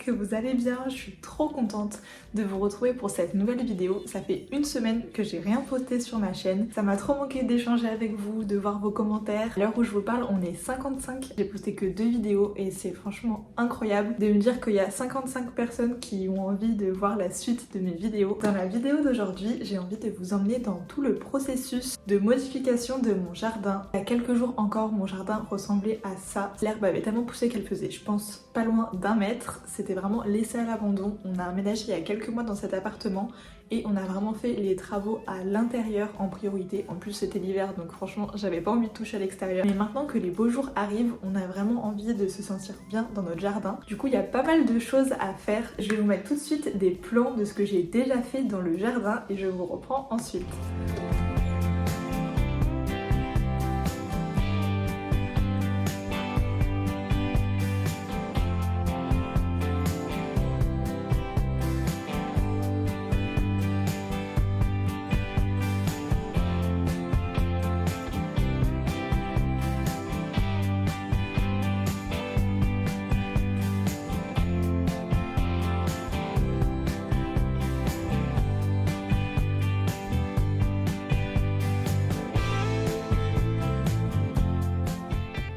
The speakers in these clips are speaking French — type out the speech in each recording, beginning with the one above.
que vous allez bien. Je suis trop contente de vous retrouver pour cette nouvelle vidéo. Ça fait une semaine que j'ai rien posté sur ma chaîne. Ça m'a trop manqué d'échanger avec vous, de voir vos commentaires. À l'heure où je vous parle, on est 55. J'ai posté que 2 vidéos et c'est franchement incroyable de me dire qu'il y a 55 personnes qui ont envie de voir la suite de mes vidéos. Dans la vidéo d'aujourd'hui, j'ai envie de vous emmener dans tout le processus de modification de mon jardin. Il y a quelques jours encore, mon jardin ressemblait à ça. L'herbe avait tellement poussé qu'elle faisait, je pense, pas loin d'1 mètre. C'était vraiment laissé à l'abandon. On a emménagé il y a quelques mois dans cet appartement et on a vraiment fait les travaux à l'intérieur en priorité. En plus c'était l'hiver, donc franchement j'avais pas envie de toucher à l'extérieur. Mais maintenant que les beaux jours arrivent, on a vraiment envie de se sentir bien dans notre jardin. Du coup il y a pas mal de choses à faire. Je vais vous mettre tout de suite des plans de ce que j'ai déjà fait dans le jardin et je vous reprends ensuite.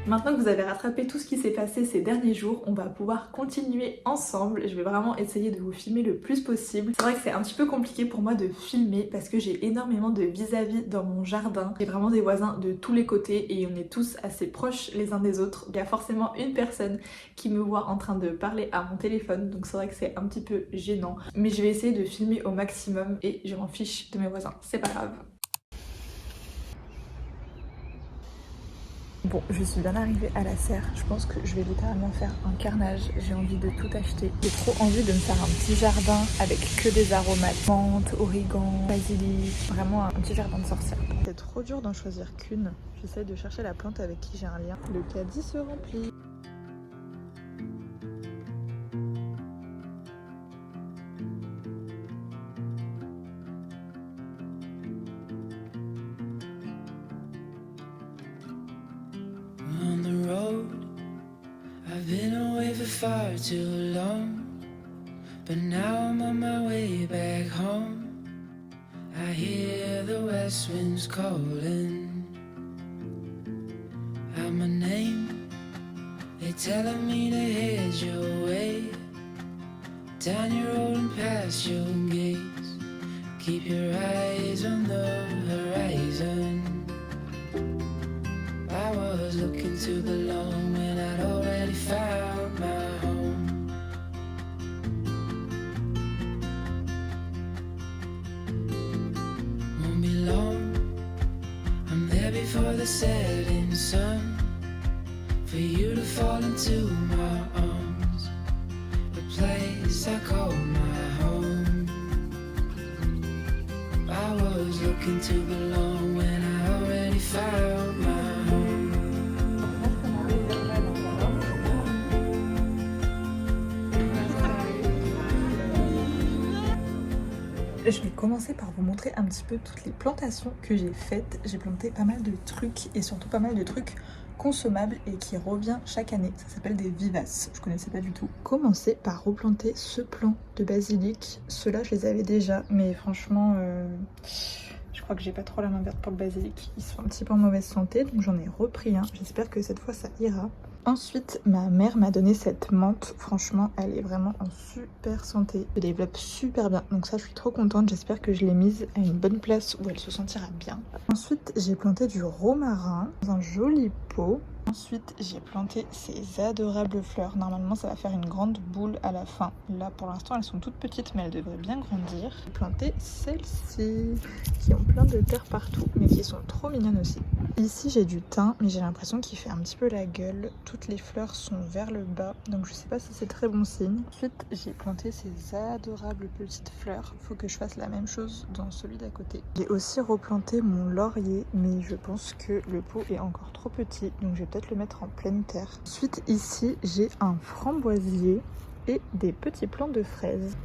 Maintenant que vous avez rattrapé tout ce qui s'est passé ces derniers jours, on va pouvoir continuer ensemble. Je vais vraiment essayer de vous filmer le plus possible. C'est vrai que c'est un petit peu compliqué pour moi de filmer parce que j'ai énormément de vis-à-vis dans mon jardin. J'ai vraiment des voisins de tous les côtés et on est tous assez proches les uns des autres. Il y a forcément une personne qui me voit en train de parler à mon téléphone, donc c'est vrai que c'est un petit peu gênant. Mais je vais essayer de filmer au maximum et je m'en fiche de mes voisins, c'est pas grave. Bon, je suis bien arrivée à la serre. Je pense que je vais littéralement faire un carnage. J'ai envie de tout acheter. J'ai trop envie de me faire un petit jardin avec que des aromates, menthe, origan, basilic. Vraiment un petit jardin de sorcière. C'est trop dur d'en choisir qu'une. J'essaie de chercher la plante avec qui j'ai un lien. Le caddie se remplit. I've been away for far too long, but now I'm on my way back home. I hear the west winds calling out my name. They're telling me to head your way, down your road and past your gates. Keep your eyes on the horizon. I was looking to belong when I'd already found my home. Won't be long, I'm there before the setting sun, for you to fall into my arms, a place I call my home. I was looking to belong when I already found my home. Je vais commencer par vous montrer un petit peu toutes les plantations que j'ai faites. J'ai planté pas mal de trucs et surtout pas mal de trucs consommables et qui revient chaque année. Ça s'appelle des vivaces, je connaissais pas du tout. Commencer par replanter ce plant de basilic. Ceux-là je les avais déjà, mais franchement je crois que j'ai pas trop la main verte pour le basilic. Ils sont un petit peu en mauvaise santé, donc j'en ai repris un. J'espère que cette fois ça ira. Ensuite, ma mère m'a donné cette menthe. Franchement, elle est vraiment en super santé. Elle développe super bien. Donc ça, je suis trop contente. J'espère que je l'ai mise à une bonne place où elle se sentira bien. Ensuite, j'ai planté du romarin dans un joli pot. Ensuite, j'ai planté ces adorables fleurs. Normalement, ça va faire une grande boule à la fin. Là, pour l'instant, elles sont toutes petites, mais elles devraient bien grandir. J'ai planté celles-ci, qui ont plein de terre partout, mais qui sont trop mignonnes aussi. Ici, j'ai du thym, mais j'ai l'impression qu'il fait un petit peu la gueule. Toutes les fleurs sont vers le bas, donc je sais pas si c'est très bon signe. Ensuite, j'ai planté ces adorables petites fleurs. Faut que je fasse la même chose dans celui d'à côté. J'ai aussi replanté mon laurier, mais je pense que le pot est encore trop petit, donc je vais peut-être le mettre en pleine terre. Ensuite, ici, j'ai un framboisier et des petits plants de fraises.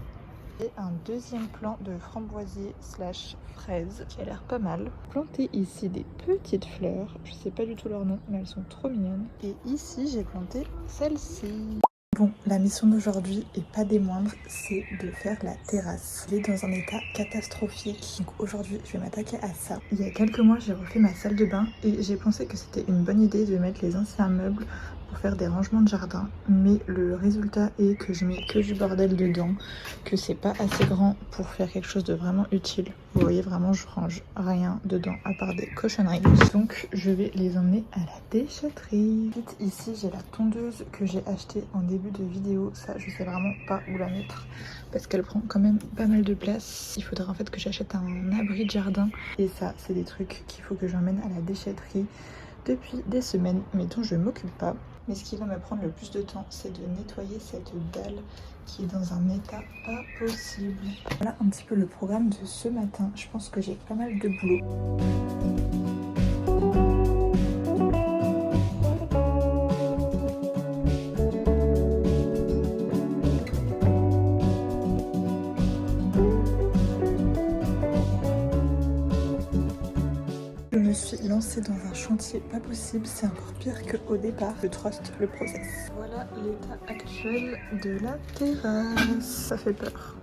Et un deuxième plant de framboisier slash fraise qui a l'air pas mal. Planté ici des petites fleurs, je sais pas du tout leur nom, mais elles sont trop mignonnes. Et ici, j'ai planté celle-ci. Bon, la mission d'aujourd'hui, et pas des moindres, c'est de faire la terrasse. Elle est dans un état catastrophique, donc aujourd'hui je vais m'attaquer à ça. Il y a quelques mois, j'ai refait ma salle de bain et j'ai pensé que c'était une bonne idée de mettre les anciens meubles pour faire des rangements de jardin, mais le résultat est que je mets que du bordel dedans, que c'est pas assez grand pour faire quelque chose de vraiment utile. Vous voyez, vraiment je range rien dedans à part des cochonneries, donc je vais les emmener à la déchetterie. Ici j'ai la tondeuse que j'ai achetée en début de vidéo, ça je sais vraiment pas où la mettre parce qu'elle prend quand même pas mal de place. Il faudrait en fait que j'achète un abri de jardin et ça c'est des trucs qu'il faut que j'emmène à la déchetterie depuis des semaines mais dont je m'occupe pas. Mais ce qui va me prendre le plus de temps, c'est de nettoyer cette dalle qui est dans un état pas possible. Voilà un petit peu le programme de ce matin. Je pense que j'ai pas mal de boulot. Je me suis lancée dans un chantier pas possible, c'est encore pire qu'au départ. Je trust le process. Voilà l'état actuel de la terrasse. Ça fait peur.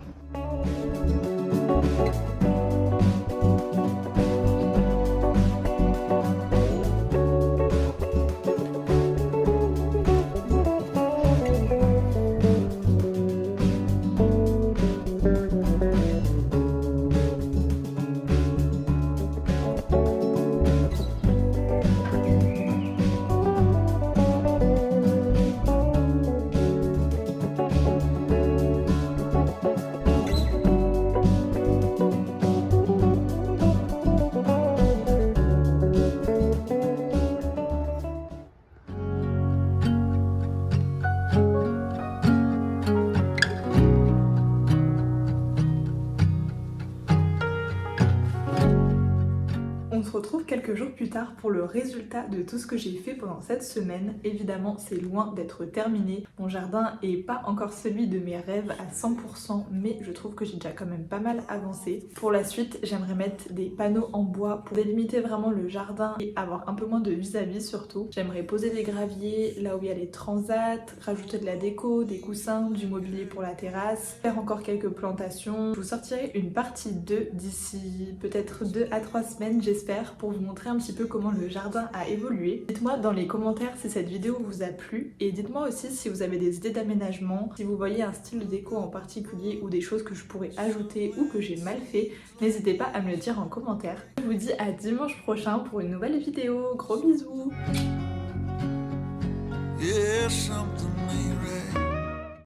On se retrouve quelques jours plus tard pour le résultat de tout ce que j'ai fait pendant cette semaine. Évidemment, c'est loin d'être terminé. Mon jardin est pas encore celui de mes rêves à 100%, mais je trouve que j'ai déjà quand même pas mal avancé. Pour la suite, j'aimerais mettre des panneaux en bois pour délimiter vraiment le jardin et avoir un peu moins de vis-à-vis surtout. J'aimerais poser des graviers là où il y a les transats, rajouter de la déco, des coussins, du mobilier pour la terrasse, faire encore quelques plantations. Je vous sortirai une partie 2 d'ici peut-être 2 à 3 semaines, j'espère, pour vous montrer un petit peu comment le jardin a évolué. Dites-moi dans les commentaires si cette vidéo vous a plu et dites-moi aussi si vous avez des idées d'aménagement, si vous voyez un style de déco en particulier ou des choses que je pourrais ajouter ou que j'ai mal fait, n'hésitez pas à me le dire en commentaire. Je vous dis à dimanche prochain pour une nouvelle vidéo. Gros bisous. Yeah, something ain't right.